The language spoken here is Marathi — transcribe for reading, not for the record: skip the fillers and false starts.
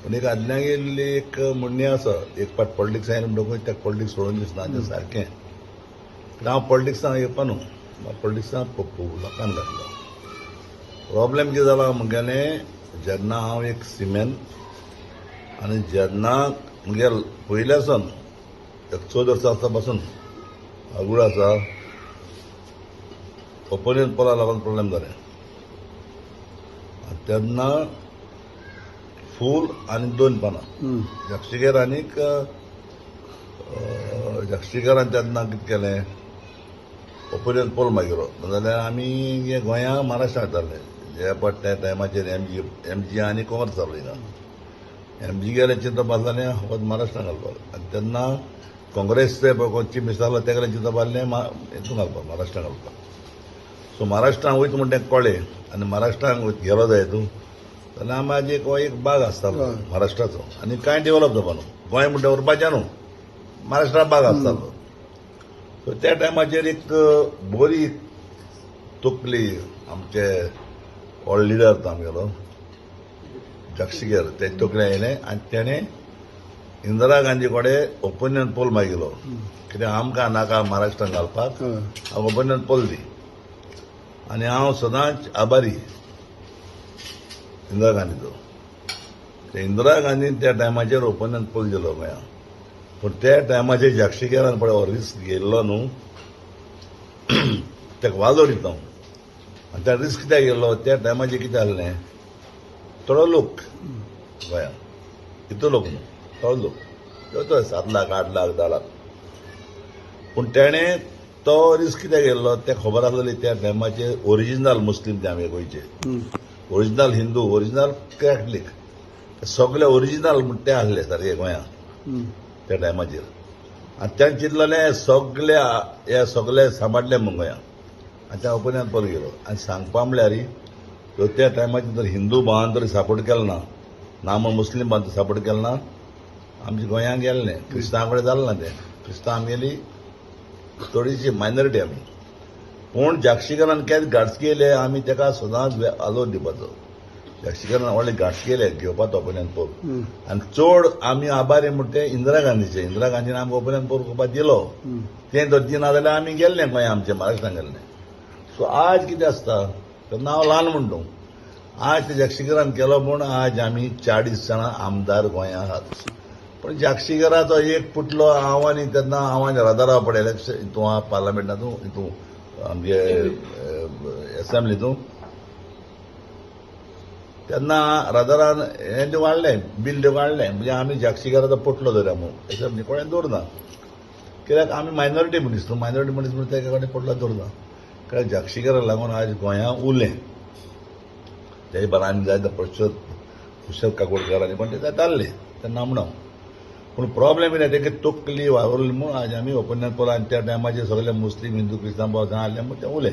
पण एक आदल्या गेल्ली एक म्हणणी आसा एक पाट पॉलिटिक्स आयले म्हणटकूच त्या पॉलिटिक्स सोडून दिसना तें सारकें कित्याक हांव पॉलिटिक्सांत येवपा न्हू पॉलिटिक्सांत लोकांक घातलो प्रॉब्लेम कितें जाला म्हगेलें जेन्ना हांव एक सिमेन आनी जेन्ना म्हगे पयल्या सावन एक 14 वर्सां पासून अगूड आसा ओपिनियन पोला लागून प्रॉब्लेम जालें तेन्ना फूल आनी 2 पानां जक्षिगर आनीक जक्षिगरान तेन्ना कितें केलें ओपिनियन पोल मागिरो नाजाल्यार आमी हे गोंया महाराष्ट्रांत येताले जे पट त्या टायमाचेर एमजी आनी काँग्रेस जालो हिंगा एमजी गेले चिंतप बांदलें फकत महाराष्ट्रांत घालपाक आनी तेन्ना काँग्रेसचे कोण चीफ मिनिस्टर आसलो तेगेलें चिंतप बांदलें हितून घालपाक महाराष्ट्रांत घालपाक सो महाराष्ट्रांत वयता म्हण तें कळ्ळें आनी महाराष्ट्रांत गेलो जाय तूं जाल्यार म्हाजे हो एक भाग आसतालो महाराष्ट्राचो आनी कांय डेव्हलप जावपा न्हू गोंय म्हणटा उरपाचें न्हू महाराष्ट्रांत भाग आसतालो सो त्या टायमाचेर एक बरी तकली आमचे ऑल लिडर तो आमगेलो जक्षिगर ते तकलें येयलें आनी तेणें इंदिरा गांधी कडेन ओपिनियन पोल मागिल्लो कित्याक आमकां नाका महाराष्ट्रांत घालपाक हांव ओपिनियन पोल दी आनी हांव सदांच आभारी इंदिरा गांधीचो ते इंदिरा गांधीन त्या टायमाचेर ओपिनियन पोल दिलो गोंया पूण त्या टायमाचेर जक्षिगरान पळय हो रिस्क घेयल्लो न्हू ताका वाजो दिता आनी त्या रिस्क कित्याक घेयल्लो त्या टायमाचेर कितें जाल्लें थोडो लोक गोंयांत इतलो लोक न्हू थोडो लोक तो 7 लाख 8 लाख 10 लाख पूण तेणें तो रिस्क कित्याक घेयल्लो तें खबर आसलेली त्या टायमाचेर ओरिजिनल मुस्लीम ते आमगे गोंयचे ओरिजिनल हिंदू ओरिजिनल कॅथलीक सगळे ओरिजिनल म्हणटा ते आसले सारके गोंयांत त्या टायमाचेर आनी तेणें चिंतलेलें हे सगळे सांबाळले म्हूण गोंयांत आनी त्या ओपिनियन पोल गेलो आनी सांगपा म्हळ्यार त्या टायमाचेर जर हिंदू भावान तरी सपोर्ट केलो ना म्हूण मुस्लीम भावान सपोर्ट केलो ना आमच्या गोंयांत गेल्लें क्रिस्तांवां कडेन जालें ना तें क्रिस्तांव आमगेली थोडीशी मायनॉरिटी आमी पूण जक्षिगरान केन्ना गाड्स केले आमी ताका सदांच आलोर दिवपाचो जक्षिगरान व्हडले गाड्स केले घेवपाचो ओपिनियन पोल आनी चड आमी आभारी म्हणटा ते इंदिरा गांधीचे इंदिरा गांधीन आमकां ओपिनियन पोल घेवपाक दिलो तें जर दिना जाल्यार आमी गेल्ले गोंया आमच्या महाराष्ट्रांत गेल्ले सो आज कितें आसता तेन्ना हांव ल्हान म्हणटा आज ते जक्षिगरान केलो म्हूण आज आमी 40 जाणां आमदार गोंया आहात पण जक्षिगराचो एक पुतलो हांव आनी तेन्ना हांव आनी राजाराव पडले हितून पार्लमेंटांतू हितून आमगे एसेंब्लीतूं तेन्ना राजारान हें तें वाडलें बील तें वाडलें म्हणजे आमी जक्षिगराचो पुतलो धरया म्हूण एसेंब्ली कोणें दवरना कित्याक आमी मायनॉरिटी मनीस न्हू मायनॉरिटी मनीस म्हणून तेका कडेन पुतलो दवरना कित्याक जक्षिगराक लागून आज गोंयांत उरलें तेजे बरें आमी जाय कुशल काकोडकर आनी पण ते जाताले तेन्ना म्हणून पूण प्रॉब्लेम कितें तेगे तकली वावरली म्हूण आज आमी ओपिनियन पोल आनी त्या टायमाचेर सगळे मुस्लीम हिंदू क्रिस्तांव भाव थंय आसले म्हूण ते उरले